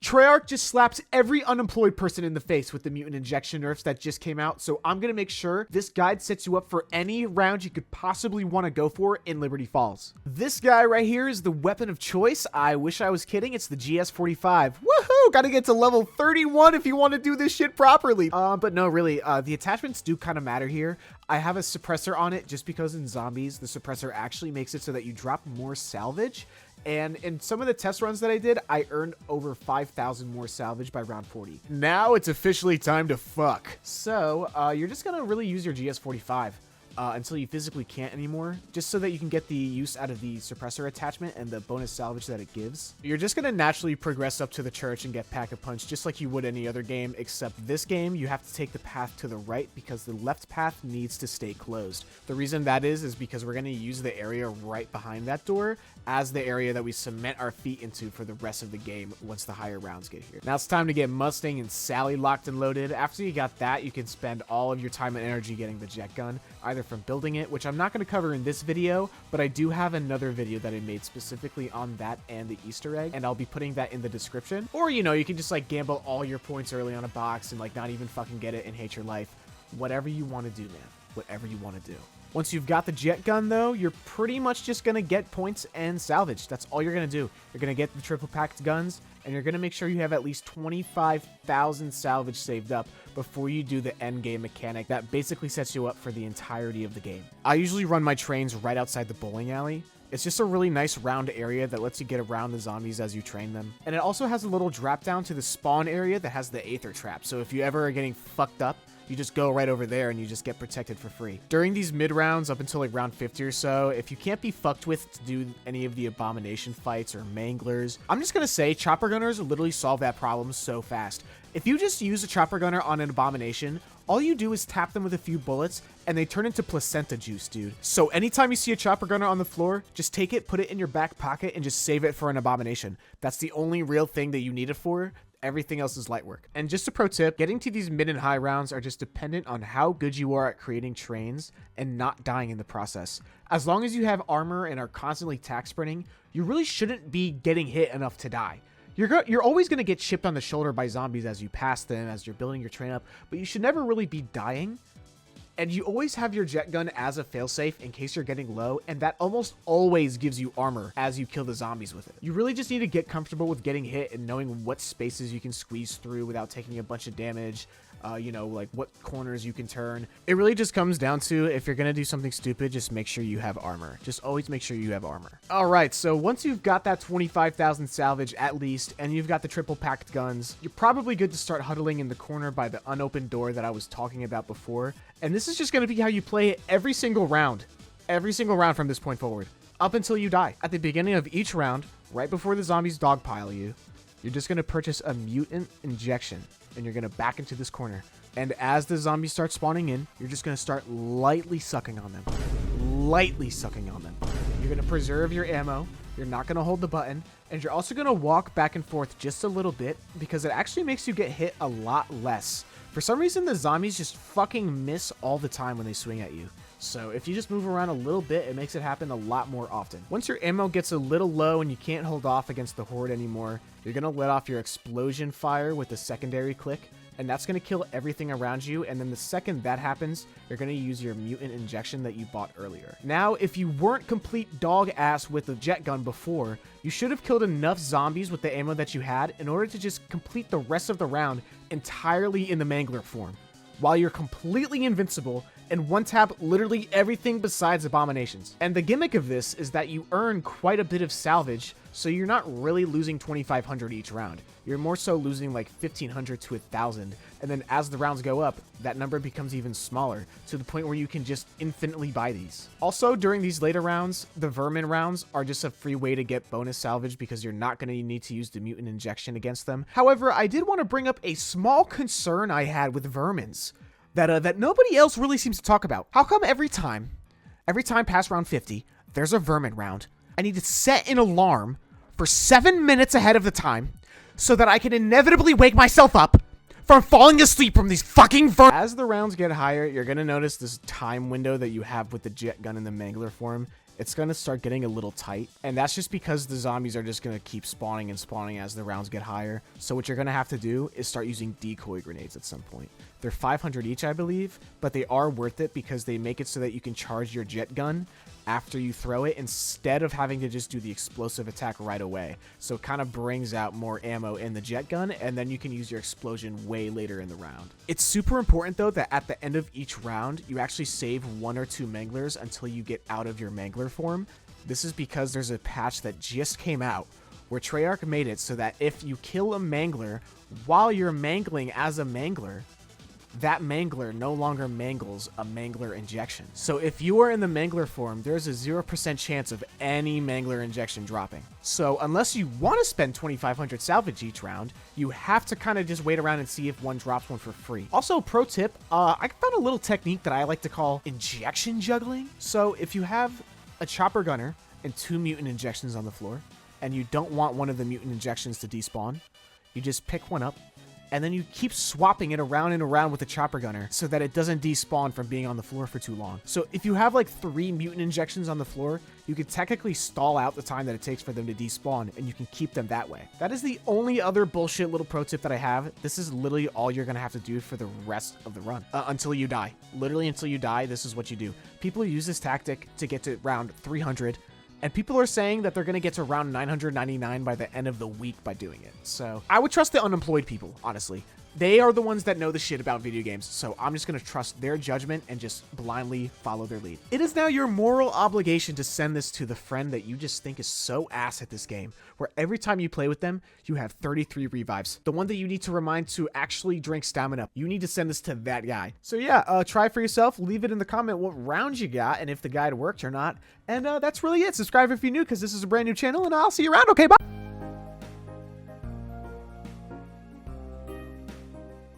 Treyarch just slaps every unemployed person in the face with the mutant injection nerfs that just came out, so I'm going to make sure this guide sets you up for any round you could possibly want to go for in Liberty Falls. This guy right here is the weapon of choice. I wish I was kidding. It's the GS45. Woohoo! Gotta get to level 31 if you want to do this shit properly. But no, really, the attachments do kind of matter here. I have a suppressor on it just because in zombies, the suppressor actually makes it so that you drop more salvage. And in some of the test runs that I did, I earned over 5,000 more salvage by round 40. Now it's officially time to fuck. So you're just gonna really use your GS45 until you physically can't anymore, just so that you can get the use out of the suppressor attachment and the bonus salvage that it gives. You're just gonna naturally progress up to the church and get Pack-a-Punch just like you would any other game, except this game you have to take the path to the right because the left path needs to stay closed. The reason that is because we're gonna use the area right behind that door as the area that we cement our feet into for the rest of the game once the higher rounds get here. Now it's time to get Mustang and Sally locked and loaded. After you got that, you can spend all of your time and energy getting the jet gun, either from building it, which I'm not going to cover in this video, but I do have another video that I made specifically on that and the Easter egg, and I'll be putting that in the description. Or, you know, you can just like gamble all your points early on a box and like not even fucking get it and hate your life. Whatever you want to do, man. Whatever you want to do. Once you've got the jet gun, though, you're pretty much just going to get points and salvage. That's all you're going to do. You're going to get the triple packed guns, and you're going to make sure you have at least 25,000 salvage saved up before you do the end game mechanic that basically sets you up for the entirety of the game. I usually run my trains right outside the bowling alley. It's just a really nice round area that lets you get around the zombies as you train them. And it also has a little drop down to the spawn area that has the Aether trap. So if you ever are getting fucked up, you just go right over there and you just get protected for free. During these mid rounds up until like round 50 or so, if you can't be fucked with to do any of the abomination fights or manglers, I'm just gonna say chopper gunners literally solve that problem so fast. If you just use a chopper gunner on an abomination, all you do is tap them with a few bullets and they turn into placenta juice, dude. So anytime you see a chopper gunner on the floor, just take it, put it in your back pocket, and just save it for an abomination. That's the only real thing that you need it for. Everything else is light work. And just a pro tip, getting to these mid and high rounds are just dependent on how good you are at creating trains and not dying in the process. As long as you have armor and are constantly tack sprinting, you really shouldn't be getting hit enough to die. You're always going to get chipped on the shoulder by zombies as you pass them, as you're building your train up, but you should never really be dying. And you always have your jet gun as a failsafe in case you're getting low, and that almost always gives you armor as you kill the zombies with it. You really just need to get comfortable with getting hit and knowing what spaces you can squeeze through without taking a bunch of damage, you know, like what corners you can turn. It really just comes down to, if you're gonna do something stupid, just make sure you have armor. Just always make sure you have armor. All right, so once you've got that 25,000 salvage at least, and you've got the triple packed guns, you're probably good to start huddling in the corner by the unopened door that I was talking about before. And this is just gonna be how you play it every single round from this point forward, up until you die. At the beginning of each round, right before the zombies dogpile you, you're just gonna purchase a mutant injection, and you're gonna back into this corner. And as the zombies start spawning in, you're just gonna start lightly sucking on them. Lightly sucking on them. You're gonna preserve your ammo, you're not gonna hold the button, and you're also gonna walk back and forth just a little bit because it actually makes you get hit a lot less. For some reason, the zombies just fucking miss all the time when they swing at you. So if you just move around a little bit, it makes it happen a lot more often. Once your ammo gets a little low and you can't hold off against the horde anymore, you're gonna let off your explosion fire with the secondary click, and that's gonna kill everything around you. And then the second that happens, you're gonna use your mutant injection that you bought earlier. Now, if you weren't complete dog ass with the jet gun before, you should have killed enough zombies with the ammo that you had in order to just complete the rest of the round entirely in the mangler form, while you're completely invincible and one-tap literally everything besides abominations. And the gimmick of this is that you earn quite a bit of salvage, so you're not really losing 2,500 each round. You're more so losing like 1,500 to 1,000, and then as the rounds go up, that number becomes even smaller, to the point where you can just infinitely buy these. Also, during these later rounds, the vermin rounds are just a free way to get bonus salvage because you're not going to need to use the mutant injection against them. However, I did want to bring up a small concern I had with vermins that nobody else really seems to talk about. How come every time past round 50, there's a vermin round, I need to set an alarm for 7 minutes ahead of the time so that I can inevitably wake myself up from falling asleep from these fucking vermin? As the rounds get higher, you're going to notice this time window that you have with the jet gun in the mangler form it's going to start getting a little tight. And that's just because the zombies are just going to keep spawning and spawning as the rounds get higher. So what you're going to have to do is start using decoy grenades at some point. They're 500 each, I believe, but they are worth it because they make it so that you can charge your jet gun after you throw it instead of having to just do the explosive attack right away. So it kind of brings out more ammo in the jet gun, and then you can use your explosion way later in the round. It's super important though that at the end of each round, you actually save 1 or 2 manglers until you get out of your mangler form. This is because there's a patch that just came out where Treyarch made it so that if you kill a mangler while you're mangling as a mangler, that mangler no longer mangles a mangler injection. So if you are in the mangler form, there's a 0% chance of any mangler injection dropping. So unless you want to spend 2,500 salvage each round, you have to kind of just wait around and see if one drops one for free. Also, pro tip, I found a little technique that I like to call injection juggling. So if you have a chopper gunner and 2 mutant injections on the floor, and you don't want one of the mutant injections to despawn, you just pick one up, and then you keep swapping it around and around with the chopper gunner so that it doesn't despawn from being on the floor for too long. So if you have like 3 mutant injections on the floor, you could technically stall out the time that it takes for them to despawn, and you can keep them that way. That is the only other bullshit little pro tip that I have. This is literally all you're gonna have to do for the rest of the run until you die. Literally until you die, this is what you do. People use this tactic to get to round 300, and people are saying that they're going to get to round 999 by the end of the week by doing it. So I would trust the unemployed people, honestly. They are the ones that know the shit about video games, so I'm just going to trust their judgment and just blindly follow their lead. It is now your moral obligation to send this to the friend that you just think is so ass at this game, where every time you play with them, you have 33 revives. The one that you need to remind to actually drink stamina. You need to send this to that guy. So yeah, try for yourself. Leave it in the comment what round you got and if the guide worked or not. And that's really it. Subscribe if you're new because this is a brand new channel, and I'll see you around. Okay, bye.